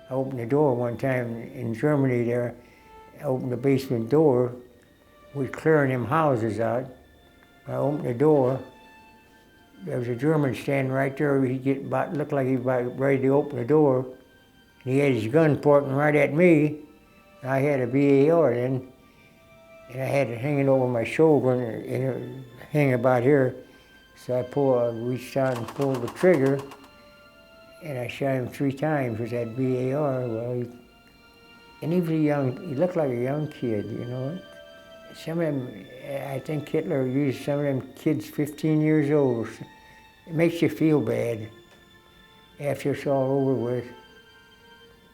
I opened the door one time in Germany there. I opened the basement door. We was clearing them houses out. I opened the door. There was a German standing right there. Looked like he was about ready to open the door. And he had his gun pointing right at me. I had a VAR then, and I had it hanging over my shoulder and hanging about here. So I reached out and pulled the trigger, and I shot him 3 times with that VAR. Well, and he looked like a young kid, you know. Some of them, I think Hitler used some of them kids 15 years old. It makes you feel bad after it's all over with.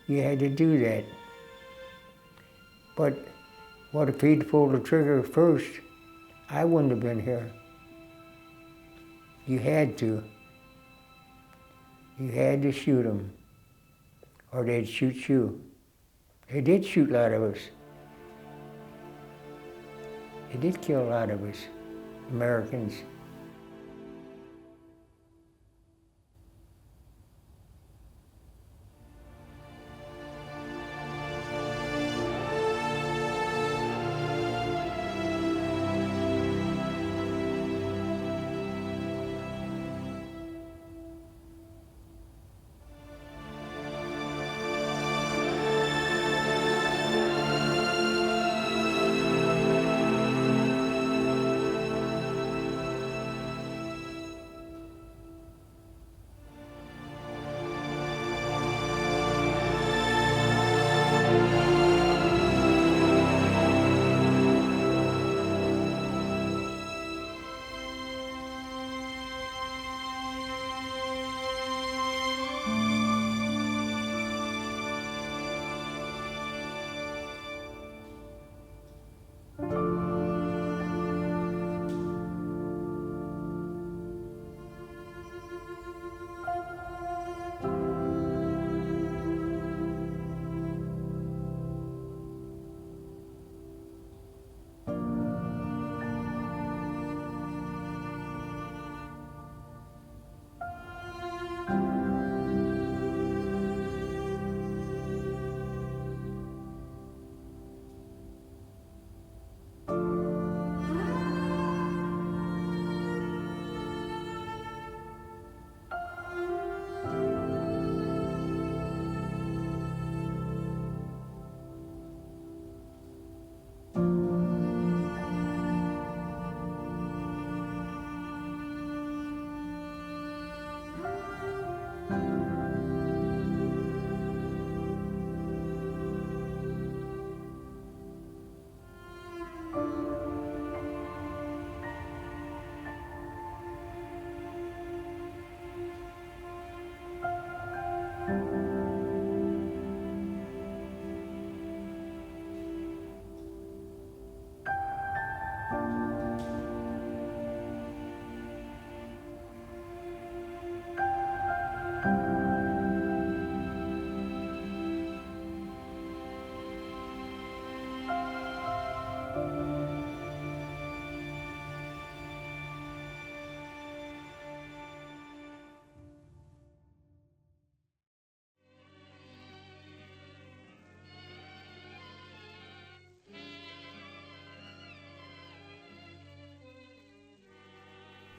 You had to do that. But what if he'd pulled the trigger first? I wouldn't have been here. You had to. You had to shoot them, or they'd shoot you. They did shoot a lot of us. They did kill a lot of us, Americans.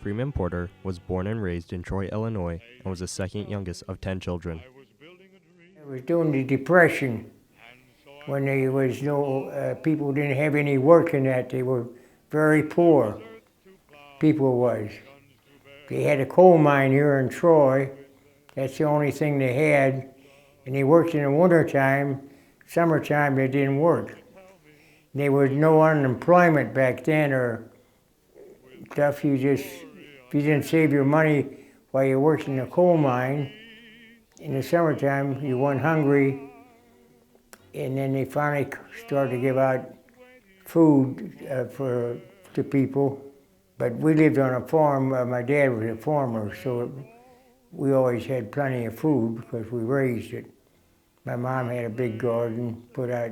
Freeman Porter was born and raised in Troy, Illinois, and was the second youngest of 10 children. It was during the Depression, when there was no, people didn't have any work in that. They were very poor, people was. They had a coal mine here in Troy. That's the only thing they had. And they worked in the wintertime. Summertime, they didn't work. There was no unemployment back then or stuff. If you didn't save your money while you worked in the coal mine, in the summertime, you went hungry. And then they finally started to give out food to people. But we lived on a farm. My dad was a farmer, so we always had plenty of food because we raised it. My mom had a big garden, put out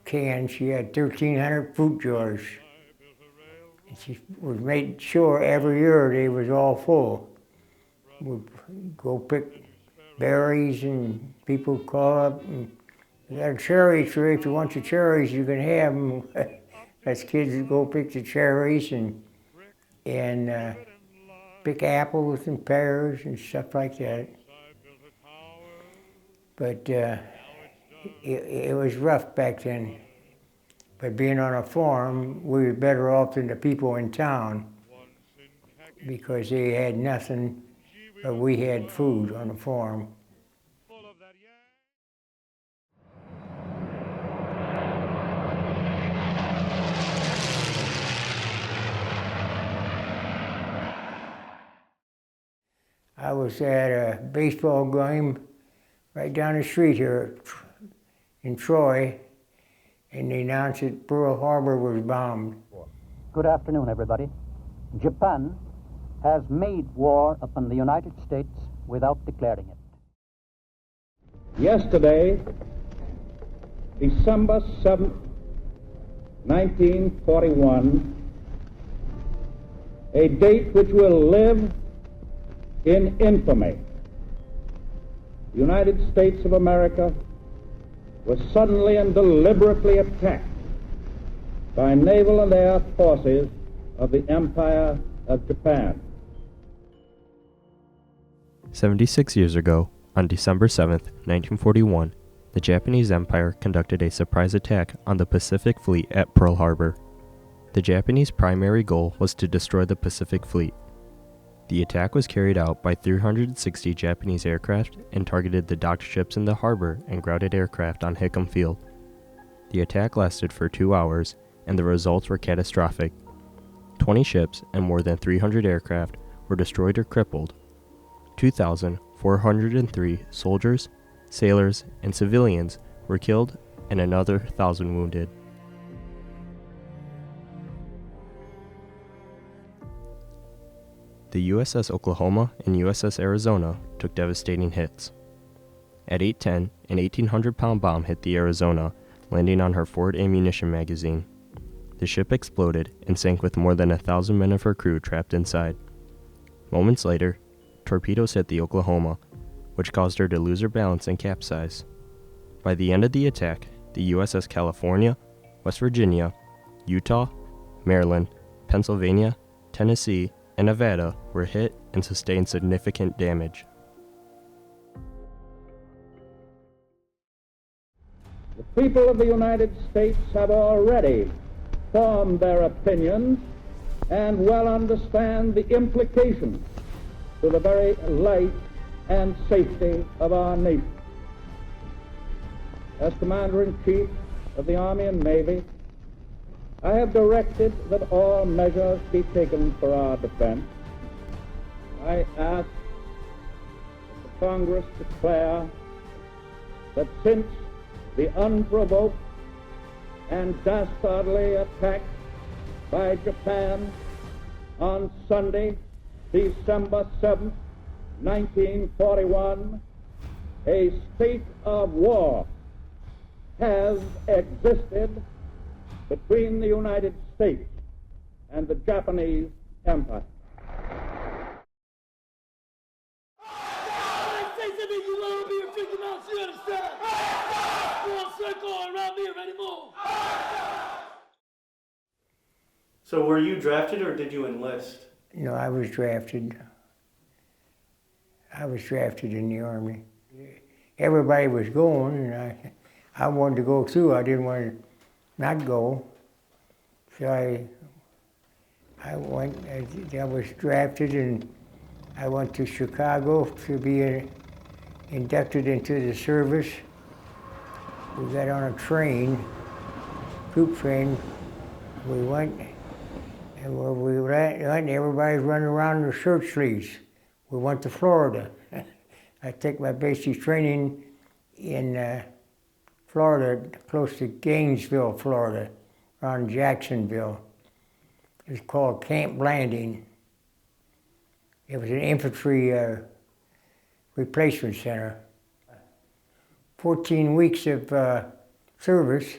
cans. She had 1,300 fruit jars. And she was made sure every year they was all full. We'd go pick berries, and people call up and we got a cherry tree. If you want the cherries, you can have them. As kids would go pick the cherries and pick apples and pears and stuff like that. But it was rough back then. But being on a farm, we were better off than the people in town because they had nothing, but we had food on the farm. I was at a baseball game right down the street here in Troy, and they announced that Pearl Harbor was bombed. Good afternoon, everybody. Japan has made war upon the United States without declaring it. Yesterday, December 7th, 1941, a date which will live in infamy. The United States of America was suddenly and deliberately attacked by naval and air forces of the Empire of Japan. 76 years ago, on December 7th, 1941, the Japanese Empire conducted a surprise attack on the Pacific Fleet at Pearl Harbor. The Japanese primary goal was to destroy the Pacific Fleet. The attack was carried out by 360 Japanese aircraft and targeted the docked ships in the harbor and grounded aircraft on Hickam Field. The attack lasted for 2 hours, and the results were catastrophic. 20 ships and more than 300 aircraft were destroyed or crippled. 2,403 soldiers, sailors, and civilians were killed, and another 1,000 wounded. The USS Oklahoma and USS Arizona took devastating hits. At 8:10, an 1,800-pound bomb hit the Arizona, landing on her forward ammunition magazine. The ship exploded and sank with more than 1,000 men of her crew trapped inside. Moments later, torpedoes hit the Oklahoma, which caused her to lose her balance and capsize. By the end of the attack, the USS California, West Virginia, Utah, Maryland, Pennsylvania, Tennessee, and Nevada were hit and sustained significant damage. The people of the United States have already formed their opinions and well understand the implications to the very life and safety of our nation. As Commander-in-Chief of the Army and Navy, I have directed that all measures be taken for our defense. I ask that the Congress declare that since the unprovoked and dastardly attack by Japan on Sunday, December 7th, 1941, a state of war has existed between the United States and the Japanese Empire. So were you drafted or did you enlist? No, I was drafted. I was drafted in the Army. Everybody was going, and I wanted to go too. I didn't want to not go. So I went, I was drafted, and I went to Chicago to be inducted into the service. We got on a train, troop train. We went, and where we went, everybody's running around in their shirt sleeves. We went to Florida. I took my basic training in Florida, close to Gainesville, Florida, around Jacksonville. It was called Camp Blanding. It was an infantry replacement center. 14 weeks of service,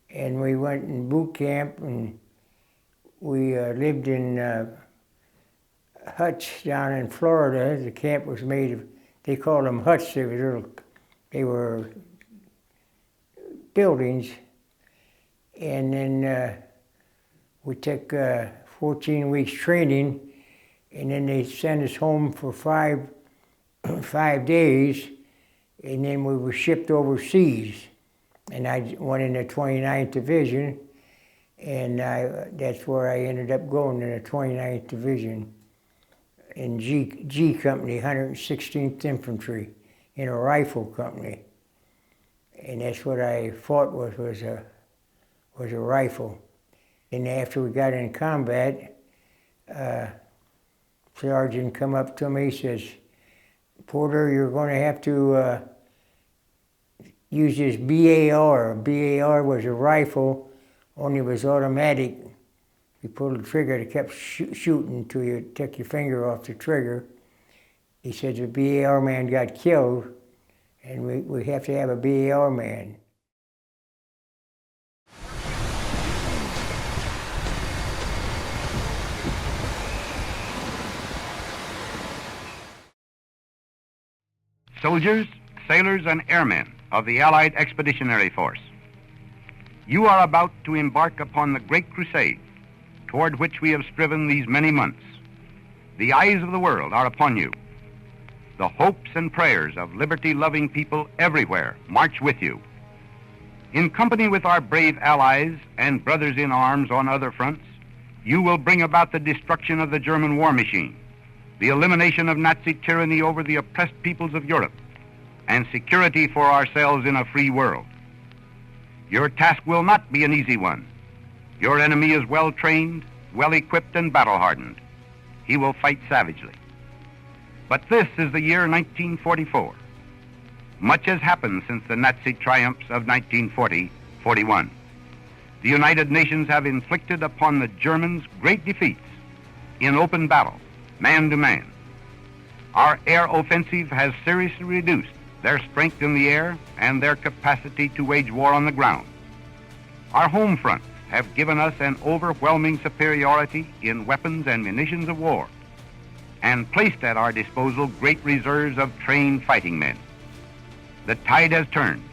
and we went in boot camp, and we lived in huts down in Florida. The camp was made of they called them huts. They were buildings. And then we took 14 weeks training, and then they sent us home for 5 days, and then we were shipped overseas. And I went in the 29th Division, and that's where I ended up going, in the 29th Division in G Company, 116th Infantry, in a rifle company. And that's what I fought with, was a rifle. And after we got in combat, Sergeant come up to me, says, "Porter, you're going to have to use this BAR." BAR was a rifle, only it was automatic. You pulled the trigger, it kept shooting until you took your finger off the trigger. He said the BAR man got killed, and we have to have a BAR man. Soldiers, sailors, and airmen of the Allied Expeditionary Force, you are about to embark upon the great crusade toward which we have striven these many months. The eyes of the world are upon you. The hopes and prayers of liberty-loving people everywhere march with you. In company with our brave allies and brothers in arms on other fronts, you will bring about the destruction of the German war machine, the elimination of Nazi tyranny over the oppressed peoples of Europe, and security for ourselves in a free world. Your task will not be an easy one. Your enemy is well-trained, well-equipped, and battle-hardened. He will fight savagely. But this is the year 1944. Much has happened since the Nazi triumphs of 1940-41. The United Nations have inflicted upon the Germans great defeats in open battle, man to man. Our air offensive has seriously reduced their strength in the air and their capacity to wage war on the ground. Our home fronts have given us an overwhelming superiority in weapons and munitions of war, and placed at our disposal great reserves of trained fighting men. The tide has turned.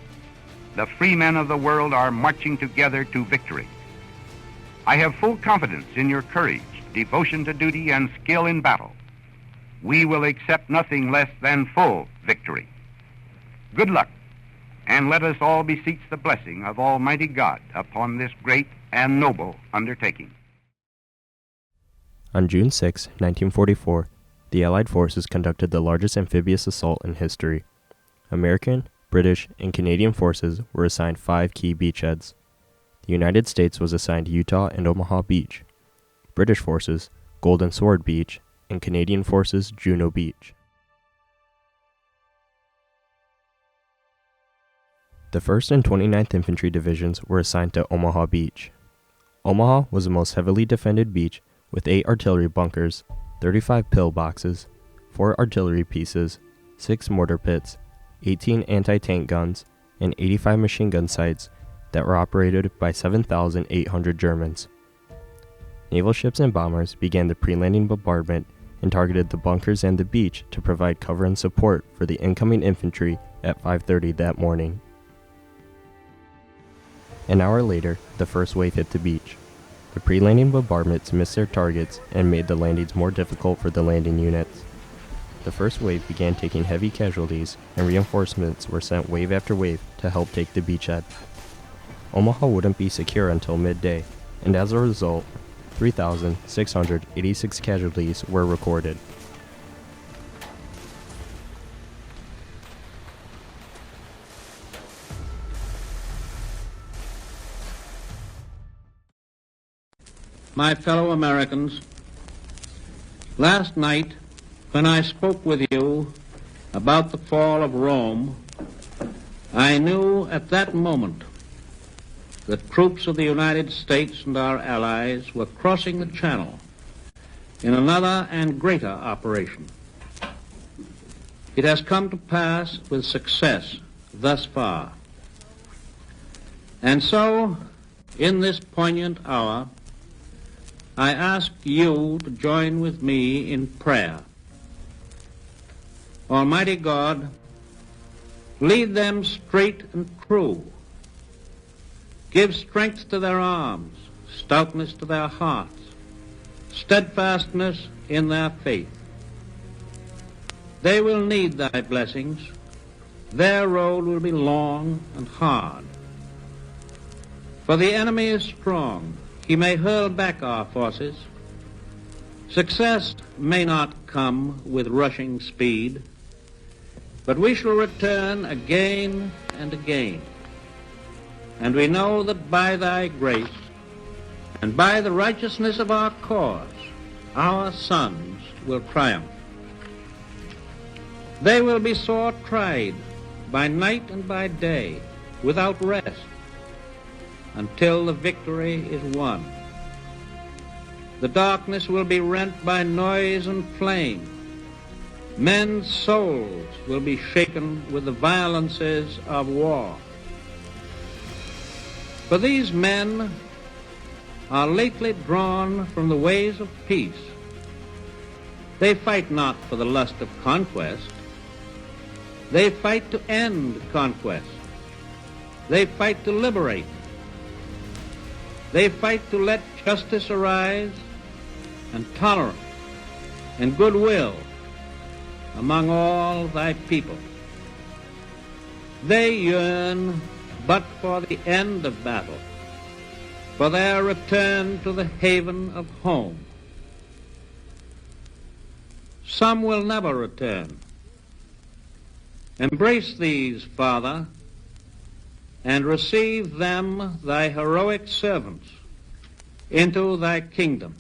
The free men of the world are marching together to victory. I have full confidence in your courage, devotion to duty, and skill in battle. We will accept nothing less than full victory. Good luck, and let us all beseech the blessing of Almighty God upon this great and noble undertaking. On June 6, 1944, the Allied forces conducted the largest amphibious assault in history. American, British, and Canadian forces were assigned 5 key beachheads. The United States was assigned Utah and Omaha Beach, British forces Golden Sword Beach, and Canadian forces Juno Beach. The 1st and 29th Infantry Divisions were assigned to Omaha Beach. Omaha was the most heavily defended beach with 8 artillery bunkers, 35 pillboxes, 4 artillery pieces, 6 mortar pits, 18 anti-tank guns, and 85 machine gun sites that were operated by 7,800 Germans. Naval ships and bombers began the pre-landing bombardment and targeted the bunkers and the beach to provide cover and support for the incoming infantry at 5:30 that morning. An hour later, the first wave hit the beach. The pre-landing bombardments missed their targets and made the landings more difficult for the landing units. The first wave began taking heavy casualties, and reinforcements were sent wave after wave to help take the beachhead. Omaha wouldn't be secure until midday, and as a result, 3,686 casualties were recorded. My fellow Americans, last night when I spoke with you about the fall of Rome, I knew at that moment that troops of the United States and our allies were crossing the Channel in another and greater operation. It has come to pass with success thus far. And so, in this poignant hour, I ask you to join with me in prayer. Almighty God, lead them straight and true. Give strength to their arms, stoutness to their hearts, steadfastness in their faith. They will need thy blessings. Their road will be long and hard. For the enemy is strong. He may hurl back our forces. Success may not come with rushing speed, but we shall return again and again. And we know that by thy grace and by the righteousness of our cause, our sons will triumph. They will be sore tried by night and by day, without rest, until the victory is won. The darkness will be rent by noise and flame. Men's souls will be shaken with the violences of war. For these men are lately drawn from the ways of peace. They fight not for the lust of conquest. They fight to end conquest. They fight to liberate. They fight to let justice arise and tolerance and goodwill among all thy people. They yearn but for the end of battle, for their return to the haven of home. Some will never return. Embrace these, Father, and receive them, thy heroic servants, into thy kingdom.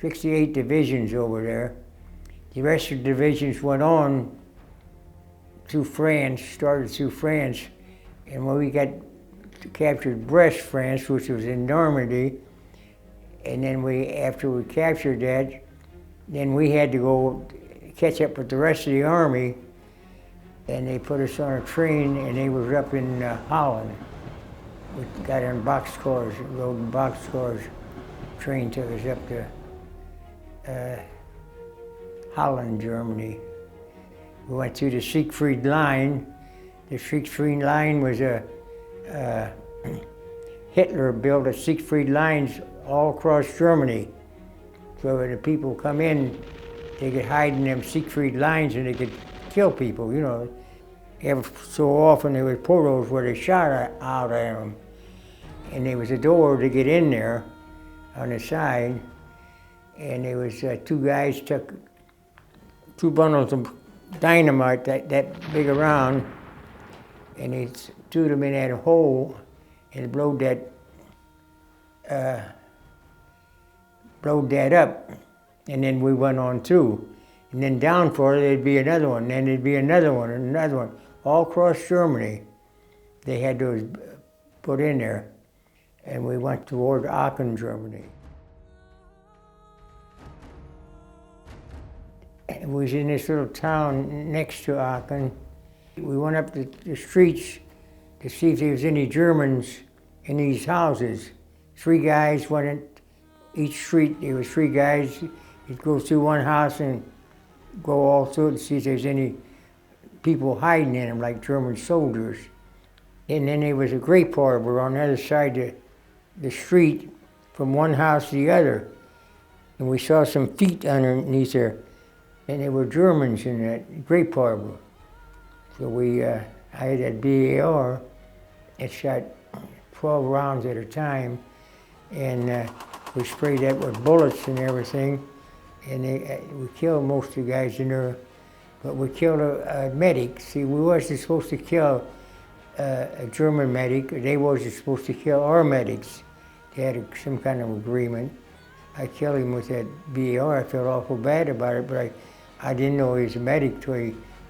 "68 divisions over there. The rest of the divisions went on through France, started through France, and when we got captured Brest, France, which was in Normandy, and then after we captured that, then we had to go catch up with the rest of the army, and they put us on a train, and they was up in Holland. We got on boxcars, rode in boxcars. Train took us up to Holland, Germany. We went through the Siegfried line. The Siegfried line was Hitler built a Siegfried lines all across Germany. So when the people come in, they could hide in them Siegfried lines and they could kill people, you know. Every so often there was portals where they shot out at them. And there was a door to get in there on the side. And there was two guys took 2 bundles of dynamite that big around, and they threw them in that hole and blowed that up, and then we went on through. And then down for it, there'd be another one, then there'd be another one, and another one. All across Germany, they had those put in there, and we went toward Aachen, Germany. We was in this little town next to Aachen. We went up the streets to see if there was any Germans in these houses. 3 guys went in each street. There was 3 guys. You'd go through one house and go all through it and see if there's any people hiding in them, like German soldiers. And then there was a grape arbor on the other side of the street from one house to the other. And we saw some feet underneath there. And there were Germans in that grape arbor. So I had that BAR. It shot 12 rounds at a time. And we sprayed that with bullets and everything. And we killed most of the guys in there. But we killed a medic. See, we wasn't supposed to kill a German medic. They wasn't supposed to kill our medics. They had some kind of agreement. I killed him with that BAR. I felt awful bad about it, but I didn't know he was a medic till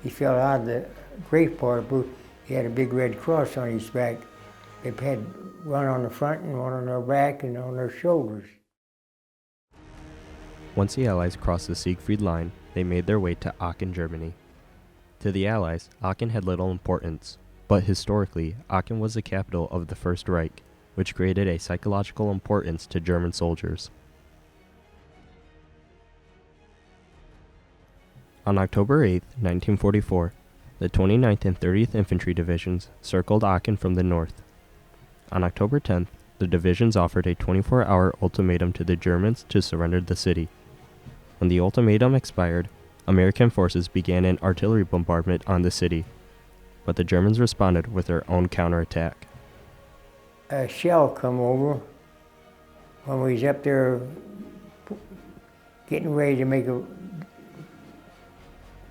he fell out of the grape arbor. He had a big red cross on his back. They had one on the front and one on their back and on their shoulders. Once the Allies crossed the Siegfried line, they made their way to Aachen, Germany. To the Allies, Aachen had little importance, but historically, Aachen was the capital of the First Reich, which created a psychological importance to German soldiers. On October 8, 1944, the 29th and 30th Infantry Divisions circled Aachen from the north. On October 10th, the divisions offered a 24-hour ultimatum to the Germans to surrender the city. When the ultimatum expired, American forces began an artillery bombardment on the city, but the Germans responded with their own counterattack. A shell come over when we was up there getting ready to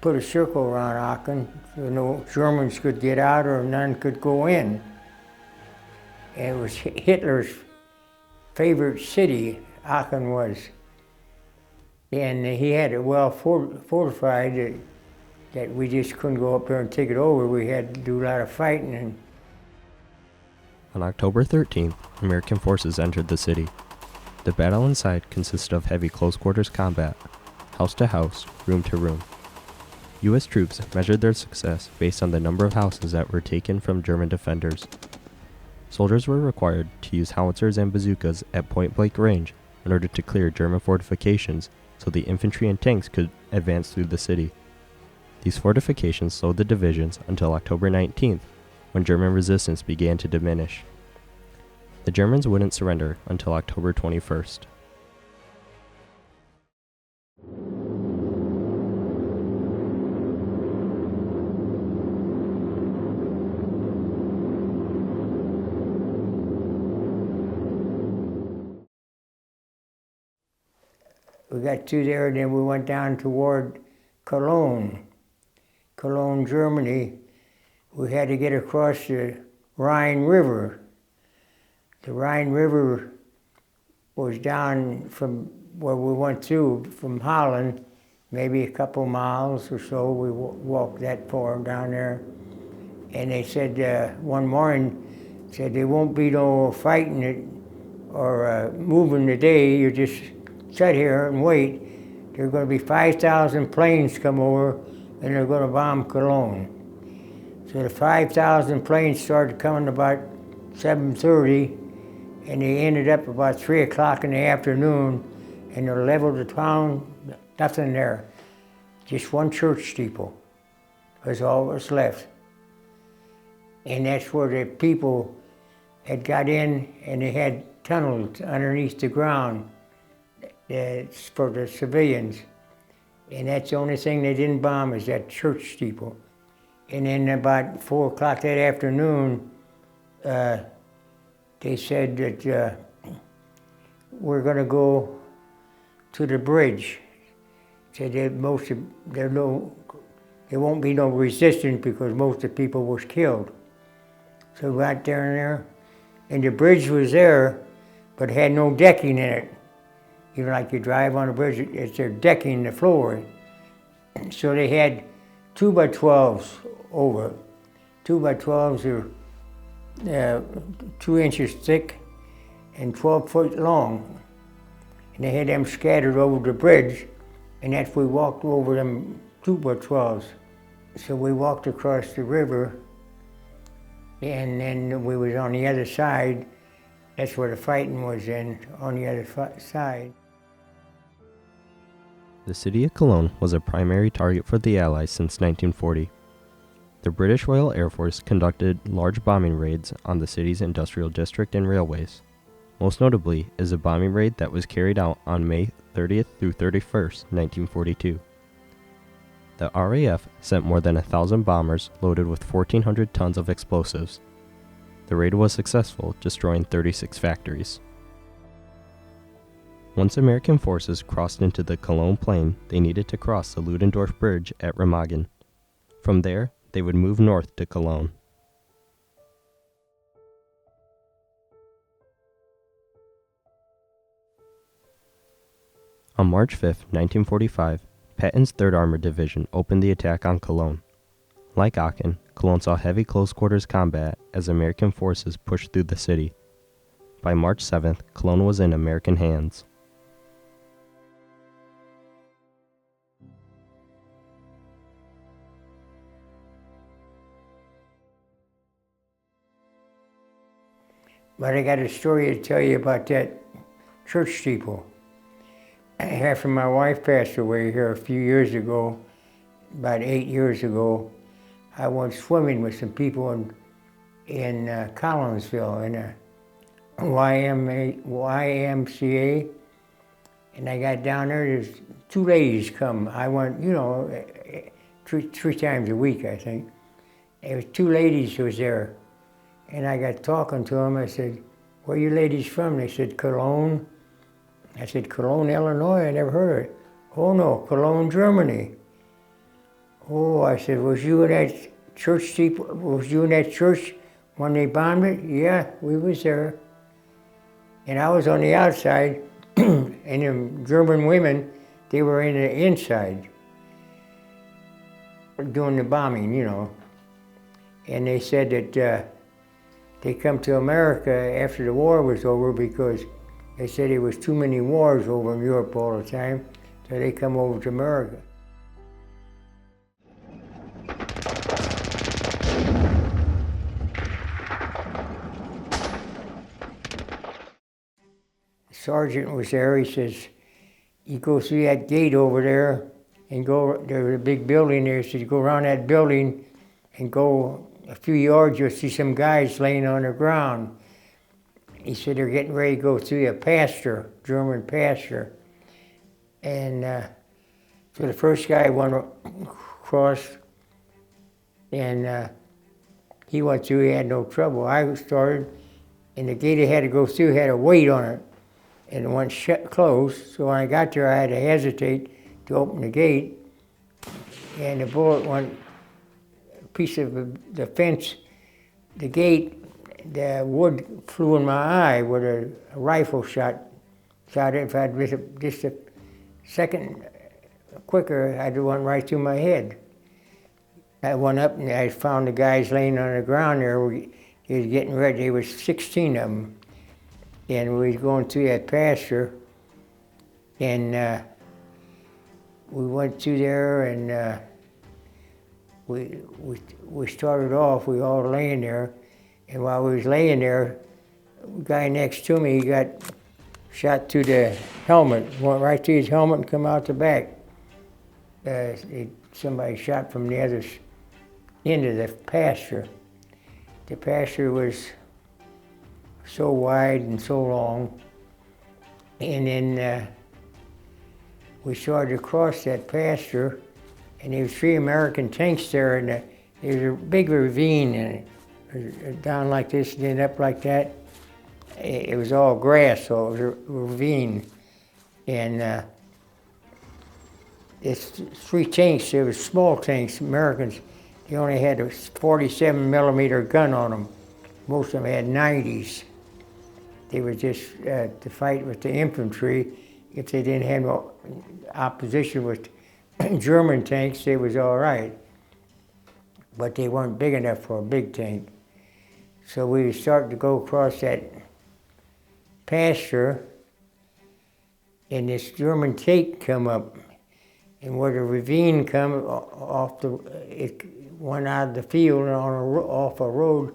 put a circle around Aachen so no Germans could get out or none could go in. And it was Hitler's favorite city, Aachen was. And he had it well fortified that we just couldn't go up there and take it over. We had to do a lot of fighting. And on October 13th, American forces entered the city. The battle inside consisted of heavy close-quarters combat, house to house, room to room. U.S. troops measured their success based on the number of houses that were taken from German defenders. Soldiers were required to use howitzers and bazookas at point-blank range in order to clear German fortifications so the infantry and tanks could advance through the city. These fortifications slowed the divisions until October 19th, when German resistance began to diminish. The Germans wouldn't surrender until October 21st. we got through there, and then we went down toward Cologne, Germany. We had to get across the Rhine River. The Rhine River was down from where we went through, from Holland, maybe a couple miles or so. We walked that far down there. And they said one morning, said there won't be no fighting it or moving today. You just sit here and wait. There are going to be 5,000 planes come over, and they're going to bomb Cologne. So the 5,000 planes started coming about 7:30, and they ended up about 3 o'clock in the afternoon, and they leveled the town, nothing there. Just one church steeple was all that was left. And that's where the people had got in, and they had tunnels underneath the ground for the civilians. And that's the only thing they didn't bomb, is that church steeple. And then about 4 o'clock that afternoon, they said that we're going to go to the bridge. Said that there won't be no resistance because most of the people was killed. So we got there, and the bridge was there, but it had no decking in it. You know, like you drive on a bridge, it's their decking the floor. So they had 2x12s over. 2x12s are 2 inches thick and 12 foot long. And they had them scattered over the bridge, and that's we walked over them 2x12s. So we walked across the river, and then we was on the other side. That's where the fighting was on the other side. The city of Cologne was a primary target for the Allies since 1940. The British Royal Air Force conducted large bombing raids on the city's industrial district and railways. Most notably is a bombing raid that was carried out on May 30th through 31st, 1942. The RAF sent more than 1,000 bombers loaded with 1,400 tons of explosives. The raid was successful, destroying 36 factories. Once American forces crossed into the Cologne plain, they needed to cross the Ludendorff Bridge at Remagen. From there, they would move north to Cologne. On March 5, 1945, Patton's 3rd Armored Division opened the attack on Cologne. Like Aachen, Cologne saw heavy close-quarters combat as American forces pushed through the city. By March 7th, Cologne was in American hands. But I got a story to tell you about that church steeple. After my wife passed away here a few years ago, about 8 years ago, I went swimming with some people in Collinsville in a YMCA, and I got down there. There's two ladies come. I went, you know, three times a week, I think. There was two ladies who was there, and I got talking to them. I said, "Where are you ladies from?" They said, "Cologne." I said, "Cologne, Illinois? I never heard of it." "Oh no, Cologne, Germany." "Oh," I said, "Was you in that church steeple? Was you in that church when they bombed it?" "Yeah, we was there." And I was on the outside, and the German women, they were in the inside, doing the bombing, you know. And they said that they come to America after the war was over because they said there was too many wars over in Europe all the time, so they come over to America. The sergeant was there. He says, "You go through that gate over there and go, there's a big building there." He said, "You go around that building and go a few yards, you'll see some guys laying on the ground." He said, "They're getting ready to go through a pasture, German pasture." And so the first guy went across, and he went through, he had no trouble. I started, and the gate I had to go through had a weight on it, and it went closed. So when I got there, I had to hesitate to open the gate, and the bullet went, a piece of the fence, the gate, the wood flew in my eye with a rifle shot. Shot it. If I'd just a second quicker, I'd have went right through my head. I went up and I found the guys laying on the ground there. They was getting ready. There was 16 of them, and we was going through that pasture. And we went through there, and we started off. We all laying there. And while we was laying there, the guy next to me, he got shot through the helmet, went right through his helmet and come out the back. Somebody shot from the other end of the pasture. The pasture was so wide and so long. And then we started to cross that pasture, and there was 3 American tanks there, and there was a big ravine in it. Down like this and then up like that. It was all grass, so it was a ravine. And it's 3 tanks. There was small tanks, Americans. They only had a 47 millimeter gun on them. Most of them had 90s. They were just to fight with the infantry. If they didn't have no opposition with German tanks, they was all right. But they weren't big enough for a big tank. So we were starting to go across that pasture, and this German tank come up, and where the ravine come off it went out of the field and off a road.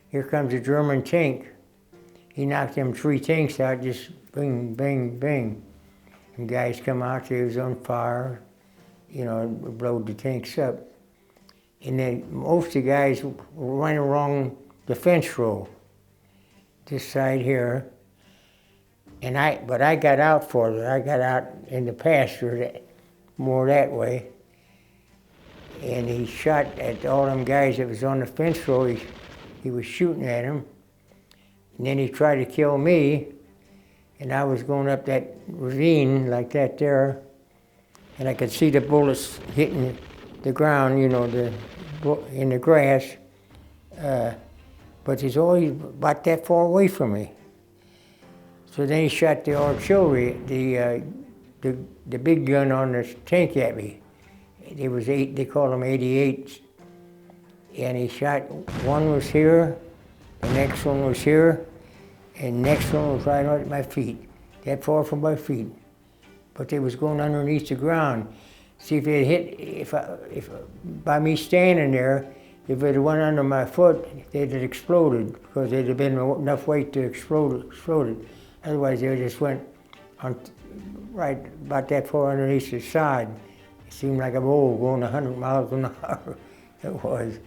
Here comes a German tank. He knocked them 3 tanks out, just bing, bing, bing. And guys come out, they was on fire, you know, blowed the tanks up. And then most of the guys went along the fence row, this side here, but I got out further. I got out in the pasture, more that way, and he shot at all them guys that was on the fence row. He was shooting at them, and then he tried to kill me, and I was going up that ravine like that there, and I could see the bullets hitting the ground, you know, in the grass. But he's always about that far away from me. So then he shot the artillery, the big gun on the tank at me. There was 8, they call them 88s. And he shot, one was here, the next one was here, and the next one was right at my feet, that far from my feet. But they was going underneath the ground. See if it hit, if by me standing there, If it went under my foot, they'd have exploded because there'd have been enough weight to explode it. Otherwise, they just went on right about that far underneath the side. It seemed like a bowl going 100 miles an hour. It was.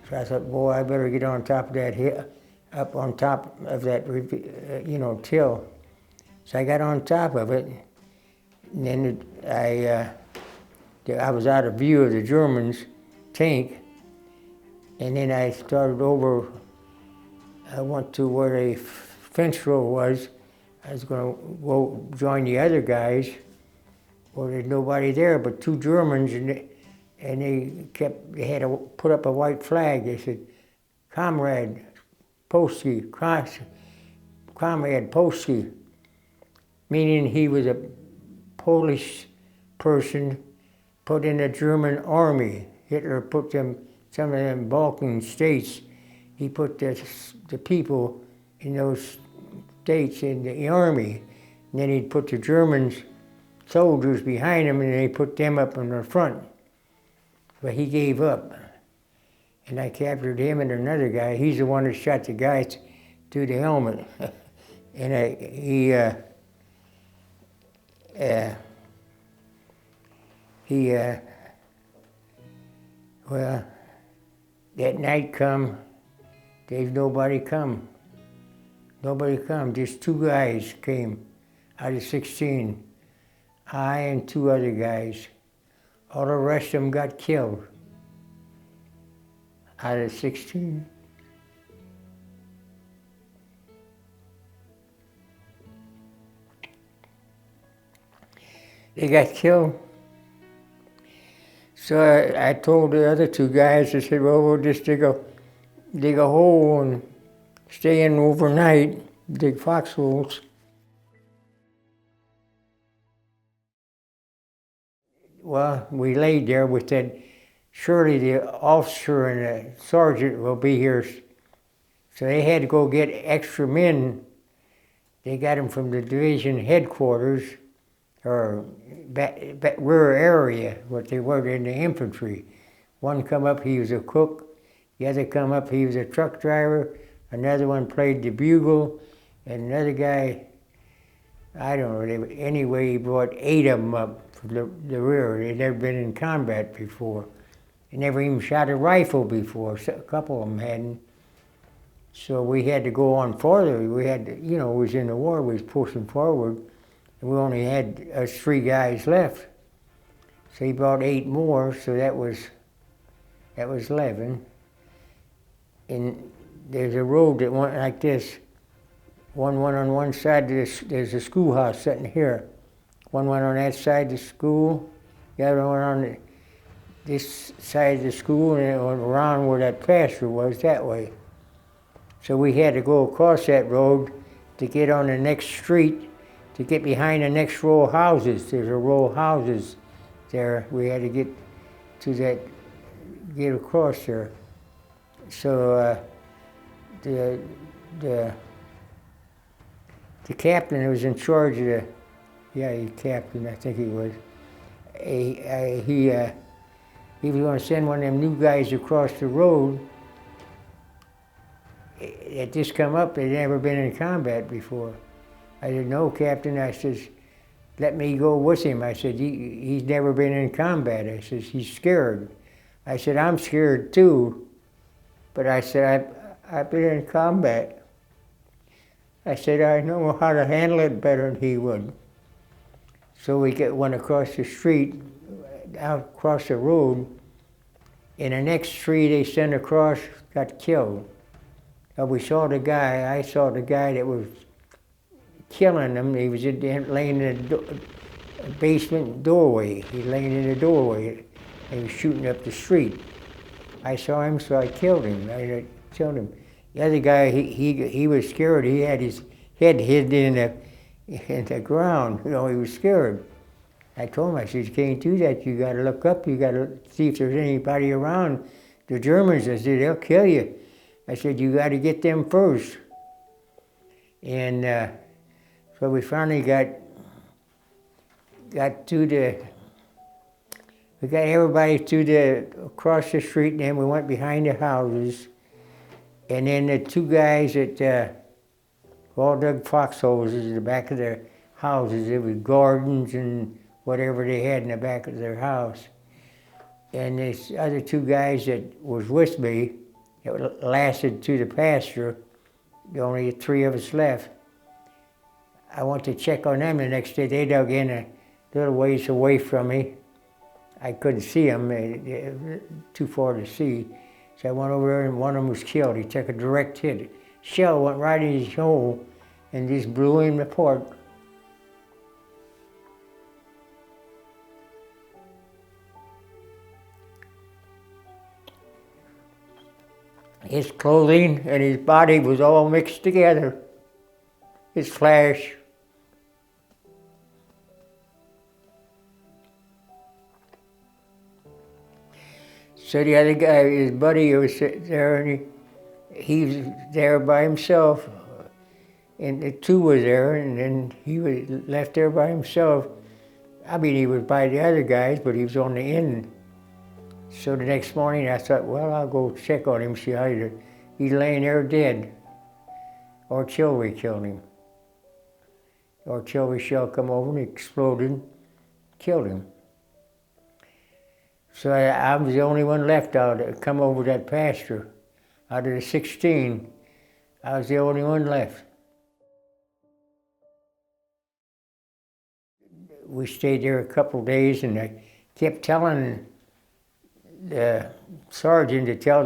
So I thought, boy, I better get on top of that hill, up on top of that, till. So I got on top of it, and then I was out of view of the Germans' tank, and then I started over. I went to where the fence row was. I was going to go join the other guys. Well, there's nobody there but two Germans, and they had to put up a white flag. They said, Comrade Polski, Comrade Polski, meaning he was a Polish person put in the German army. Hitler put some of them Balkan states, he put the people in those states in the army. And then he'd put the Germans soldiers behind him, and they put them up in the front. But he gave up. And I captured him and another guy. He's the one that shot the guy through the helmet. And well, that night come, there's nobody come. Nobody come, just two guys came out of 16. I and two other guys. All the rest of them got killed out of 16. They got killed. So I told the other two guys, I said, well, we'll just dig a hole and stay in overnight, dig foxholes. Well, we laid there. We said, surely the officer and the sergeant will be here. So they had to go get extra men. They got them from the division headquarters, or rear area, what they were in the infantry. One come up, he was a cook. The other come up, he was a truck driver. Another one played the bugle. And another guy, I don't know, anyway, he brought 8 of them up from the rear. They'd never been in combat before. They never even shot a rifle before. So a couple of them hadn't. So we had to go on farther. We had to, it was in the war, we was pushing forward. And we only had us 3 guys left. So he brought 8 more, so that was 11. And there's a road that went like this. One went on one side, there's a schoolhouse sitting here. One went on that side of the school, the other one on this side of the school, and it went around where that pasture was that way. So we had to go across that road to get on the next street, to get behind the next row of houses. There's a row of houses there. We had to get across there. So the captain who was in charge of the captain, I think he was, he was going to send one of them new guys across the road that just come up. They'd never been in combat before. I said, no, Captain. I says, let me go with him. I said, he's never been in combat. I says, he's scared. I said, I'm scared too. But I said, I've been in combat. I said, I know how to handle it better than he would. So we went across the street, out across the road. In the next tree they sent across, got killed. We saw the guy, I saw the guy that was killing them. He was laying in the basement doorway. He laying in the doorway. He was shooting up the street. I saw him, so I killed him. I killed him. The other guy, he was scared. He had his head hidden in the ground. He was scared. I told him, I said, you can't do that. You got to look up. You got to see if there's anybody around. The Germans, I said, they'll kill you. I said, you got to get them first. And so we finally got to We got everybody across the street, and then we went behind the houses. And then the two guys that all dug foxholes in the back of their houses. It was gardens and whatever they had in the back of their house. And these other two guys that was with me, it lasted to the pasture. There were only three of us left. I went to check on them the next day. They dug in a little ways away from me. I couldn't see them, too far to see. So I went over there and one of them was killed. He took a direct hit. Shell went right in his hole and just blew him apart. His clothing and his body was all mixed together. His flesh. So the other guy, his buddy, was sitting there, and he was there by himself. And the two was there, and then he was left there by himself. I mean, he was by the other guys, but he was on the end. So the next morning I thought, well, I'll go check on him, see how he's laying there dead. Artillery killed him. Artillery shell come over and exploded, killed him. So I was the only one left out to come over that pasture. Out of the 16, I was the only one left. We stayed there a couple of days, and I kept telling the sergeant to tell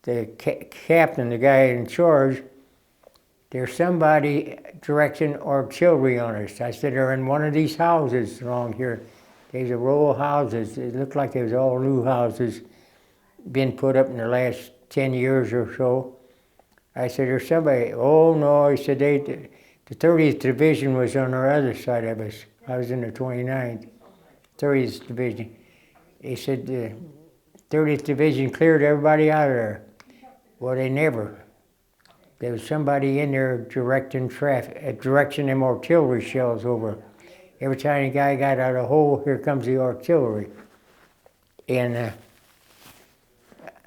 the captain, the guy in charge, there's somebody directing artillery on us. I said, they're in one of these houses along here. There's a row of houses. It looked like they was all new houses, been put up in the last 10 years or so. I said, there's somebody. Oh no, he said, the 30th Division was on our other side of us. I was in the 29th, 30th Division. He said, the 30th Division cleared everybody out of there. Well, they never. There was somebody in there directing them artillery shells over. Every time a guy got out of a hole, here comes the artillery. And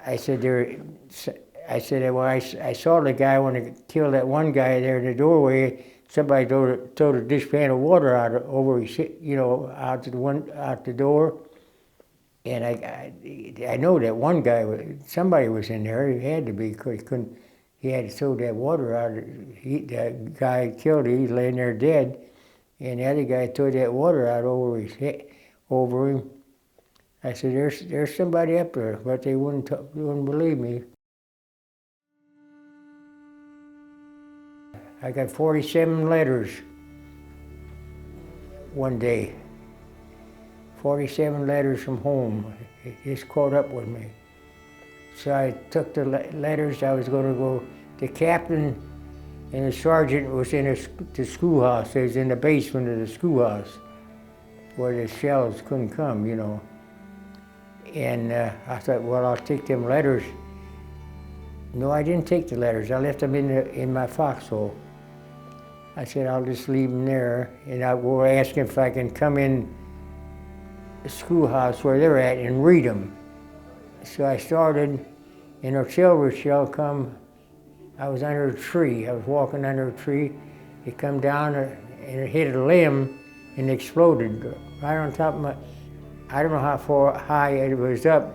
I said, well, I saw the guy when they killed that one guy there in the doorway. Somebody threw a dishpan of water out the door. And I know that one guy, somebody was in there. He had to be, because he had to throw that water out. That guy killed him, he's laying there dead. And the other guy threw that water out over him. I said, there's somebody up there, but they wouldn't believe me. I got 47 letters one day. 47 letters from home. It just caught up with me. So I took the letters. I was going to go. The captain and the sergeant was in the schoolhouse. They was in the basement of the schoolhouse where the shells couldn't come, you know. And I thought, well, I'll take them letters. No, I didn't take the letters. I left them in my foxhole. I said, I'll just leave them there, and I will ask them if I can come in the schoolhouse where they're at and read them. So I started, and artillery shell come. I was under a tree. I was walking under a tree. It come down and it hit a limb and exploded right on top of my. I don't know how far high it was up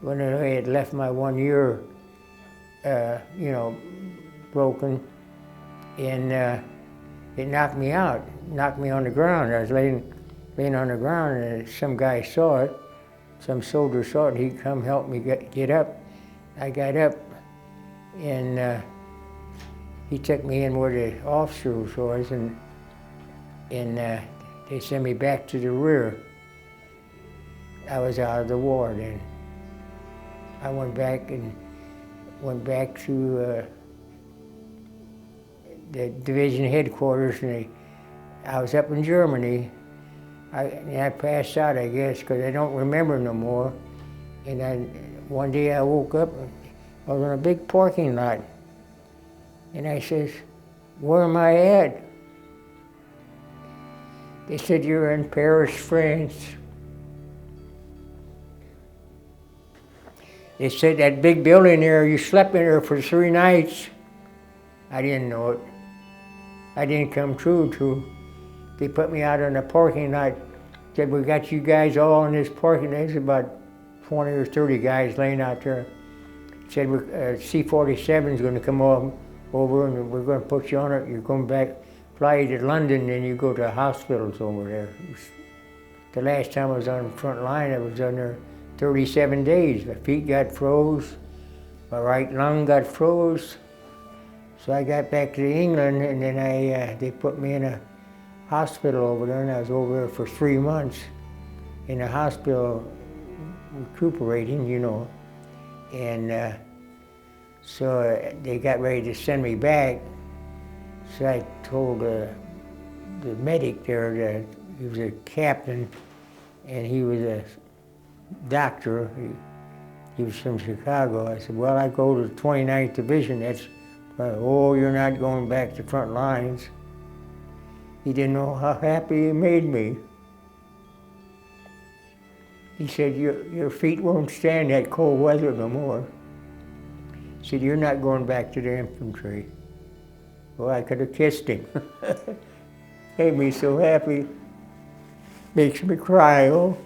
when it had left my 1 ear, broken, and it knocked me out, knocked me on the ground. I was laying on the ground, and some guy saw it. Some soldier saw it, and he come help me get up. I got up, and he took me in where the officers was, and they sent me back to the rear. I was out of the war then. I went back to the division headquarters, and I was up in Germany. I passed out, I guess, because I don't remember no more. And one day I woke up, I was in a big parking lot. And I says, where am I at? They said, you're in Paris, France. They said that big building there, you slept in there for 3 nights. I didn't know it. I didn't come true to. They put me out in the parking lot. Said, we got you guys all in this parking lot. There's about 20 or 30 guys laying out there. Said, C-47 is going to come over and we're going to put you on it. You're going back, fly you to London, and you go to hospitals over there. The last time I was on the front line, I was on there 37 days. My feet got froze, my right lung got froze. So I got back to England, and then they put me in a hospital over there, and I was over there for 3 months in a hospital recuperating, you know. And so they got ready to send me back. So I told the medic there that he was a captain, and he was a doctor. He was from Chicago. I said, well, I go to the 29th Division. That's, oh, you're not going back to front lines. He didn't know how happy it made me. He said, your feet won't stand that cold weather no more. He said, you're not going back to the infantry. Well, I could have kissed him. Made me so happy. Makes me cry, oh.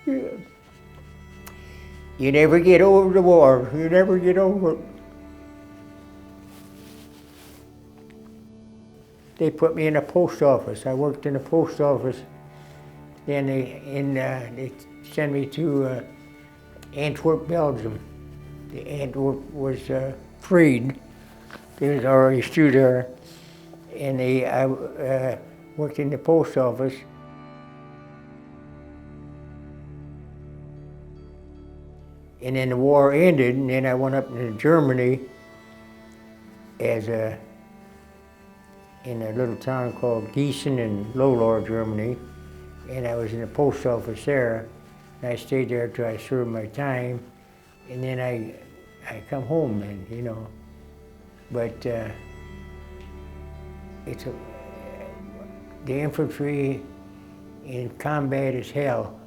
Yeah. You never get over the war. You never get over it. They put me in a post office. I worked in the post office. Then they sent me to Antwerp, Belgium. The Antwerp was freed. They was already through there. And I worked in the post office. And then the war ended, and then I went up to Germany as in a little town called Gießen in Low-Lower Germany. And I was in the post office there. And I stayed there till I served my time. And then I come home, and you know. But the infantry in combat is hell.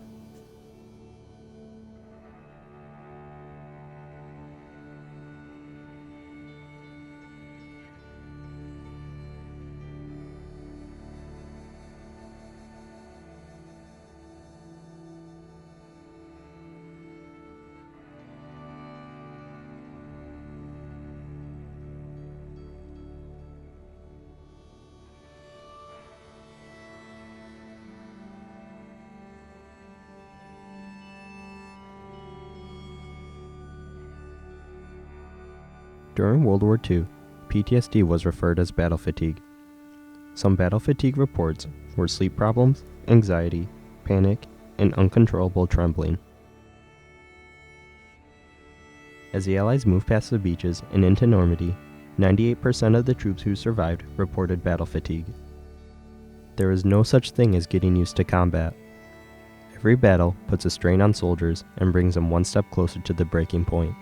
During World War II, PTSD was referred as battle fatigue. Some battle fatigue reports were sleep problems, anxiety, panic, and uncontrollable trembling. As the Allies moved past the beaches and into Normandy, 98% of the troops who survived reported battle fatigue. There is no such thing as getting used to combat. Every battle puts a strain on soldiers and brings them one step closer to the breaking point.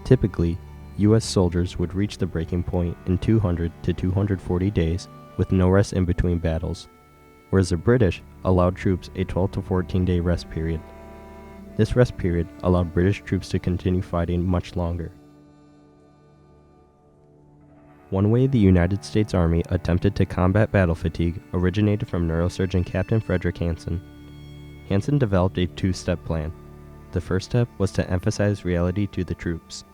Typically, U.S. soldiers would reach the breaking point in 200 to 240 days with no rest in between battles, whereas the British allowed troops a 12 to 14 day rest period. This rest period allowed British troops to continue fighting much longer. One way the United States Army attempted to combat battle fatigue originated from neurosurgeon Captain Frederick Hansen. Hansen developed a two-step plan. The first step was to emphasize reality to the troops.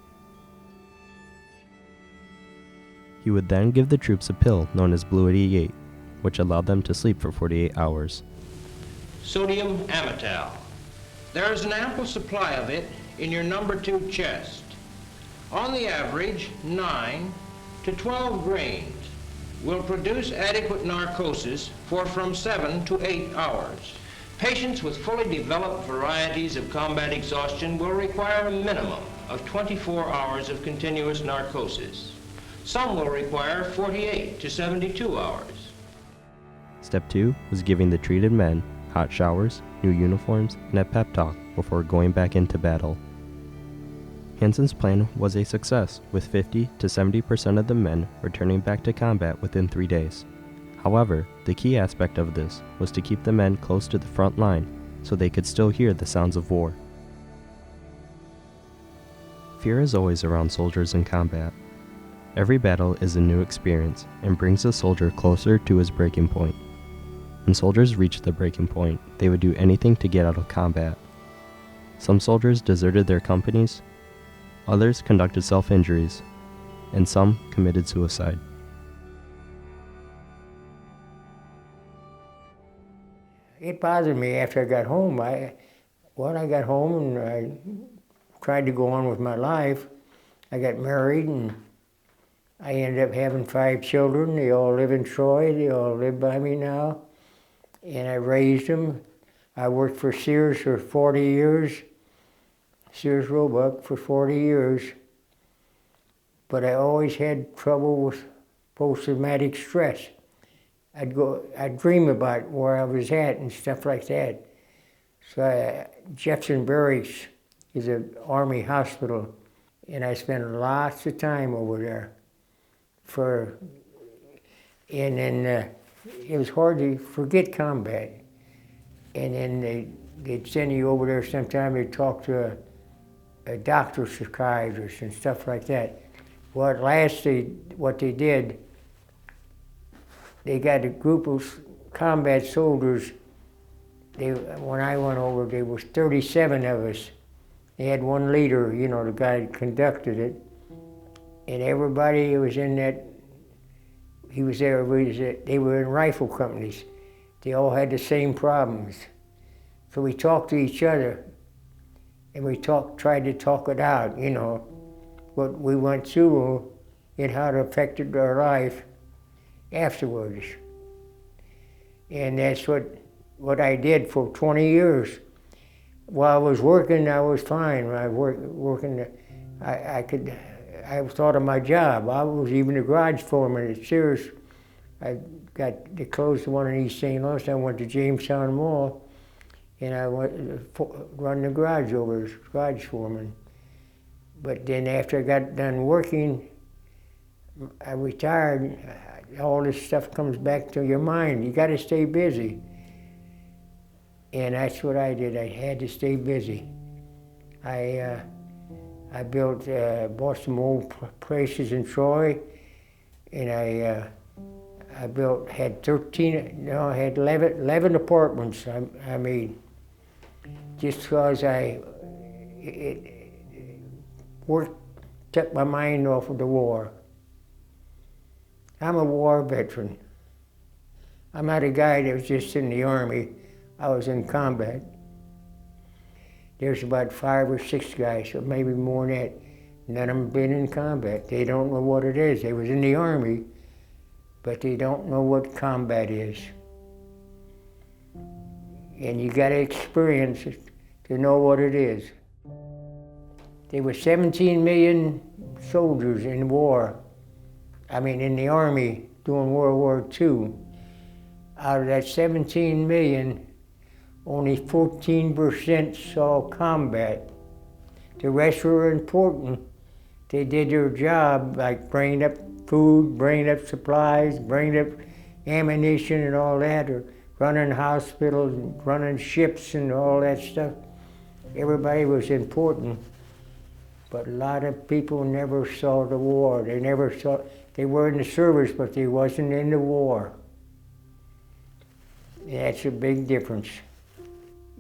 He would then give the troops a pill known as Blue 88, which allowed them to sleep for 48 hours. Sodium amytal. There is an ample supply of it in your number 2 chest. On the average, 9 to 12 grains will produce adequate narcosis for from 7 to 8 hours. Patients with fully developed varieties of combat exhaustion will require a minimum of 24 hours of continuous narcosis. Some will require 48 to 72 hours. Step 2 was giving the treated men hot showers, new uniforms, and a pep talk before going back into battle. Hansen's plan was a success, with 50 to 70% of the men returning back to combat within 3 days. However, the key aspect of this was to keep the men close to the front line so they could still hear the sounds of war. Fear is always around soldiers in combat. Every battle is a new experience and brings the soldier closer to his breaking point. When soldiers reached the breaking point, they would do anything to get out of combat. Some soldiers deserted their companies, others conducted self-injuries, and some committed suicide. It bothered me after I got home. I got home and I tried to go on with my life. I got married and I ended up having 5 children. They all live in Troy. They all live by me now. And I raised them. I worked for Sears for 40 years, Sears Roebuck for 40 years. But I always had trouble with post-traumatic stress. I'd dream about where I was at and stuff like that. So Jefferson Barracks is an Army hospital, and I spent lots of time over there. And then it was hard to forget combat. And then they'd send you over there sometime to talk to a doctor, psychiatrist, and stuff like that. Well, at last, what they did, they got a group of combat soldiers. When I went over, there was 37 of us. They had one leader, you know, the guy that conducted it. And everybody was in that, they were in rifle companies. They all had the same problems. So we talked to each other, and we tried to talk it out, you know, what we went through and how it affected our life afterwards. And that's what I did for 20 years. While I was working, I was fine. When I was working, I thought of my job. I was even a garage foreman at Sears. They closed the one in East St. Louis. I went to Jamestown Mall, and I went to run the garage over as garage foreman. But then after I got done working, I retired. All this stuff comes back to your mind. You got to stay busy. And that's what I did. I had to stay busy. I bought some old places in Troy, and I had 11 apartments I made, just because work took my mind off of the war. I'm a war veteran. I'm not a guy that was just in the Army. I was in combat. There's about 5 or 6 guys, or maybe more than that. None of them been in combat. They don't know what it is. They was in the Army, but they don't know what combat is. And you got to experience it to know what it is. There were 17 million soldiers in war. I mean, in the Army during World War II. Out of that 17 million, only 14% saw combat. The rest were important. They did their job, like bringing up food, bringing up supplies, bringing up ammunition and all that, or running hospitals, running ships and all that stuff. Everybody was important, but a lot of people never saw the war. They were in the service, but they wasn't in the war. And that's a big difference.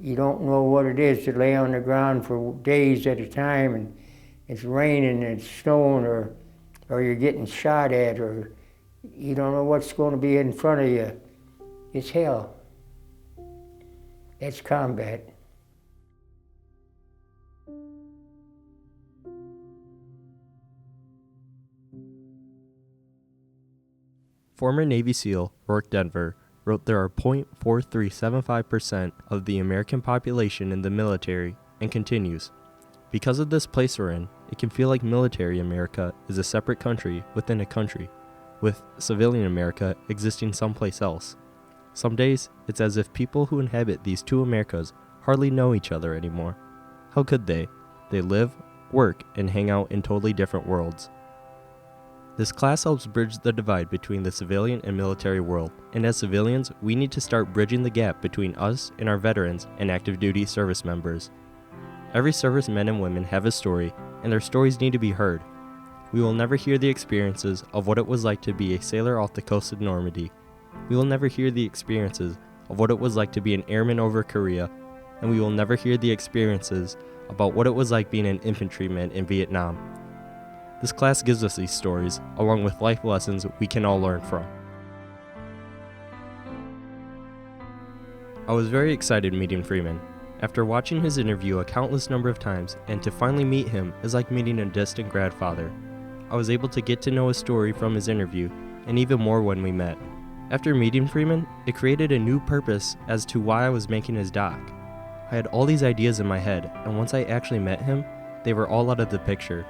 You don't know what it is to lay on the ground for days at a time, and it's raining and it's snowing, or you're getting shot at, or you don't know what's going to be in front of you. It's hell. That's combat. Former Navy SEAL Rourke Denver wrote there are 0.4375% of the American population in the military, and continues, because of this place we're in, it can feel like military America is a separate country within a country, with civilian America existing someplace else. Some days, it's as if people who inhabit these two Americas hardly know each other anymore. How could they? They live, work, and hang out in totally different worlds. This class helps bridge the divide between the civilian and military world, and as civilians, we need to start bridging the gap between us and our veterans and active duty service members. Every servicemen and women have a story, and their stories need to be heard. We will never hear the experiences of what it was like to be a sailor off the coast of Normandy. We will never hear the experiences of what it was like to be an airman over Korea, and we will never hear the experiences about what it was like being an infantryman in Vietnam. This class gives us these stories, along with life lessons we can all learn from. I was very excited meeting Freeman. After watching his interview a countless number of times, and to finally meet him is like meeting a distant grandfather. I was able to get to know his story from his interview, and even more when we met. After meeting Freeman, it created a new purpose as to why I was making his doc. I had all these ideas in my head, and once I actually met him, they were all out of the picture.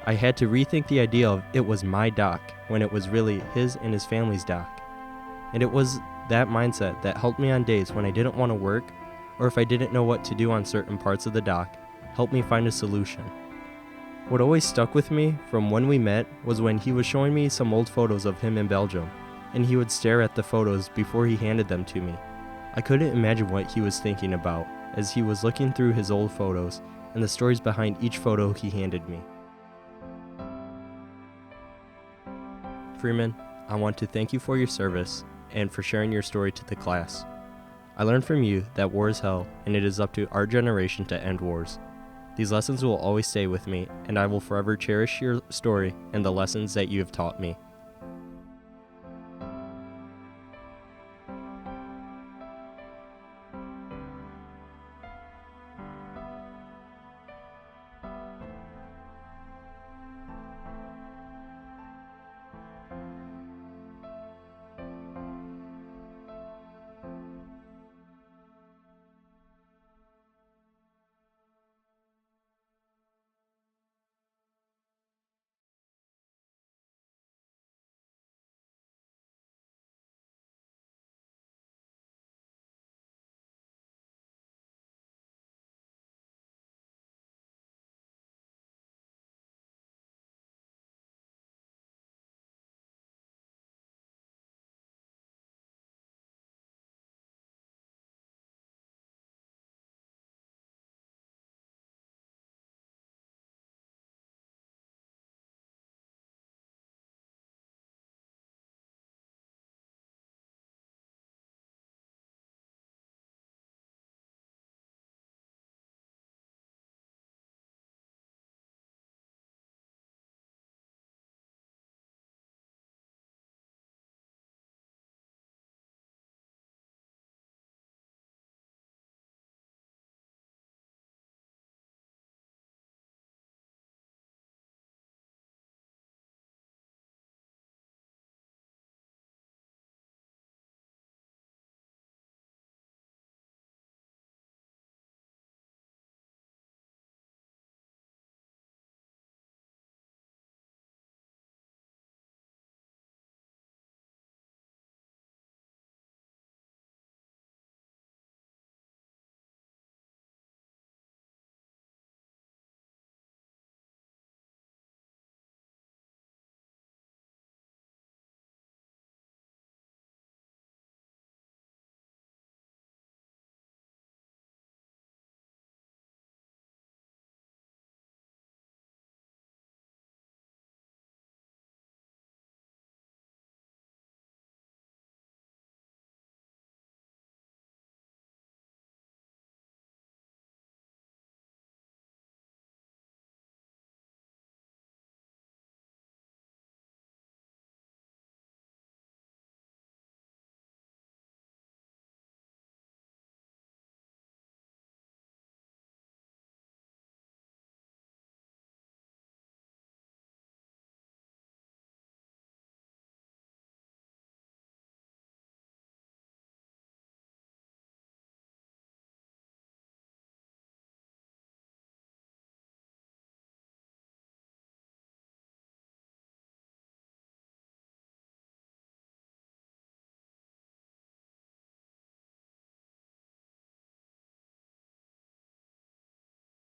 I had to rethink the idea of it was my doc, when it was really his and his family's doc. And it was that mindset that helped me on days when I didn't want to work, or if I didn't know what to do on certain parts of the doc, helped me find a solution. What always stuck with me from when we met was when he was showing me some old photos of him in Belgium, and he would stare at the photos before he handed them to me. I couldn't imagine what he was thinking about as he was looking through his old photos and the stories behind each photo he handed me. Freeman, I want to thank you for your service and for sharing your story to the class. I learned from you that war is hell, and it is up to our generation to end wars. These lessons will always stay with me, and I will forever cherish your story and the lessons that you have taught me.